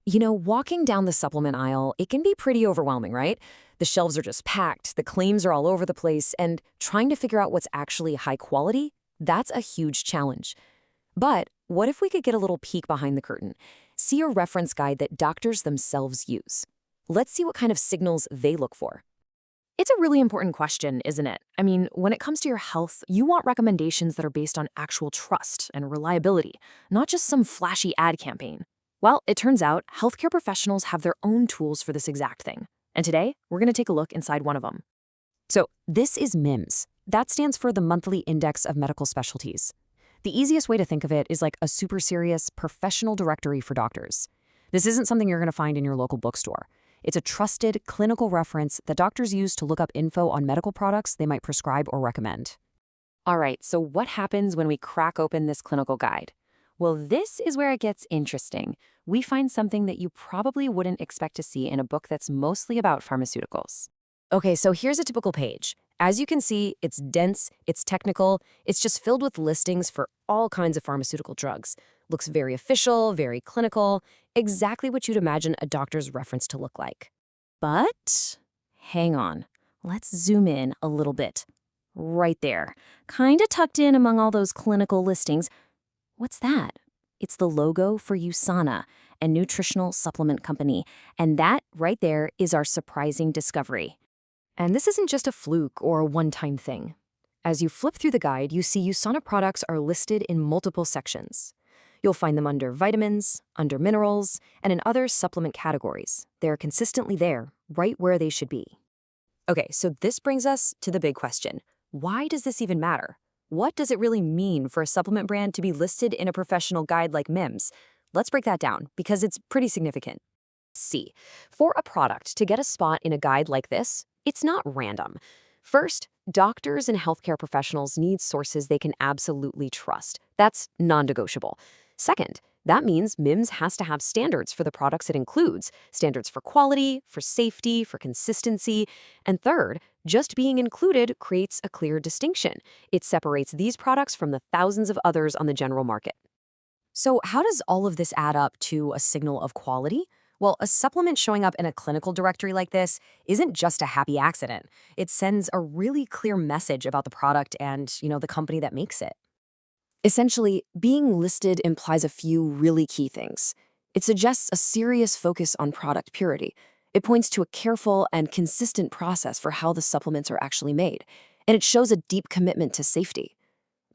Walking down the supplement aisle, it can be pretty overwhelming, right? The shelves are just packed, the claims are all over the place, and trying to figure out what's actually high quality, that's a huge challenge. But what if we could get a little peek behind the curtain? See a reference guide that doctors themselves use. Let's see what kind of signals they look for. It's a really important question, isn't it? I mean, when it comes to your health, you want recommendations that are based on actual trust and reliability, not just some flashy ad campaign. Well, it turns out healthcare professionals have their own tools for this exact thing. And today, we're going to take a look inside one of them. So, this is MIMS. That stands for the Monthly Index of Medical Specialties. The easiest way to think of it is like a super serious professional directory for doctors. This isn't something you're going to find in your local bookstore. It's a trusted clinical reference that doctors use to look up info on medical products they might prescribe or recommend. All right, so what happens when we crack open this clinical guide? Well, this is where it gets interesting. We find something that you probably wouldn't expect to see in a book that's mostly about pharmaceuticals. Okay, so here's a typical page. As you can see, it's dense, it's technical, it's just filled with listings for all kinds of pharmaceutical drugs. Looks very official, very clinical, exactly what you'd imagine a doctor's reference to look like. But hang on, let's zoom in a little bit. Right there, kind of tucked in among all those clinical listings. What's that? It's the logo for USANA, a nutritional supplement company, and that right there is our surprising discovery. And this isn't just a fluke or a one-time thing. As you flip through the guide, you see USANA products are listed in multiple sections. You'll find them under vitamins, under minerals, and in other supplement categories. They're consistently there, right where they should be. Okay, so this brings us to the big question. Why does this even matter? What does it really mean for a supplement brand to be listed in a professional guide like MIMS? Let's break that down, because it's pretty significant. See, for a product to get a spot in a guide like this, it's not random. First, doctors and healthcare professionals need sources they can absolutely trust. That's non-negotiable. Second, that means MIMS has to have standards for the products it includes, standards for quality, for safety, for consistency. And third, just being included creates a clear distinction. It separates these products from the thousands of others on the general market. So how does all of this add up to a signal of quality? Well, a supplement showing up in a clinical directory like this isn't just a happy accident. It sends a really clear message about the product and, the company that makes it. Essentially, being listed implies a few really key things. It suggests a serious focus on product purity. It points to a careful and consistent process for how the supplements are actually made. And it shows a deep commitment to safety.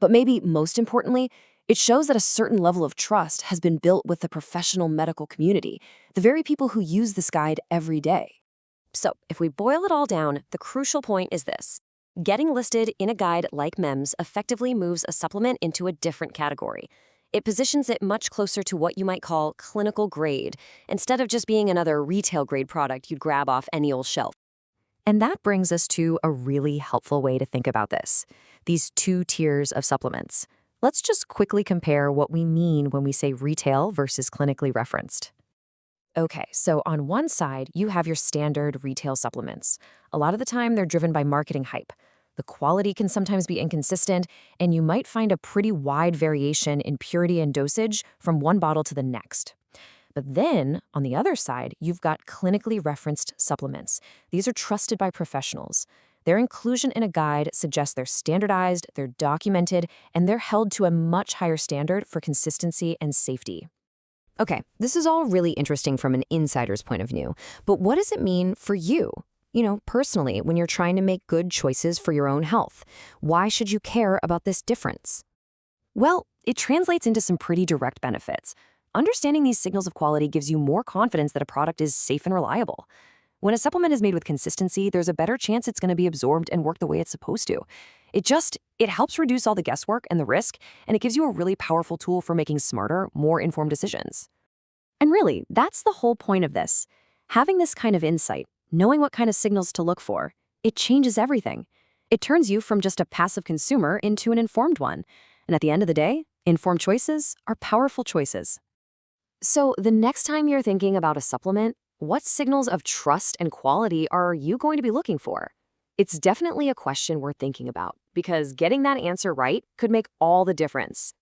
But maybe most importantly, it shows that a certain level of trust has been built with the professional medical community, the very people who use this guide every day. So, if we boil it all down, the crucial point is this. Getting listed in a guide like MIMS effectively moves a supplement into a different category. It positions it much closer to what you might call clinical grade, instead of just being another retail grade product you'd grab off any old shelf. And that brings us to a really helpful way to think about this. These two tiers of supplements. Let's just quickly compare what we mean when we say retail versus clinically referenced. Okay, so on one side, you have your standard retail supplements. A lot of the time, they're driven by marketing hype. The quality can sometimes be inconsistent, and you might find a pretty wide variation in purity and dosage from one bottle to the next. But then, on the other side, you've got clinically referenced supplements. These are trusted by professionals. Their inclusion in a guide suggests they're standardized, they're documented, and they're held to a much higher standard for consistency and safety. Okay, this is all really interesting from an insider's point of view, but what does it mean for you? Personally, when you're trying to make good choices for your own health. Why should you care about this difference? Well, it translates into some pretty direct benefits. Understanding these signals of quality gives you more confidence that a product is safe and reliable. When a supplement is made with consistency, there's a better chance it's going to be absorbed and work the way it's supposed to. It helps reduce all the guesswork and the risk, and it gives you a really powerful tool for making smarter, more informed decisions. And really, that's the whole point of this. Having this kind of insight, knowing what kind of signals to look for, it changes everything. It turns you from just a passive consumer into an informed one. And at the end of the day, informed choices are powerful choices. So the next time you're thinking about a supplement, what signals of trust and quality are you going to be looking for? It's definitely a question worth thinking about, because getting that answer right could make all the difference.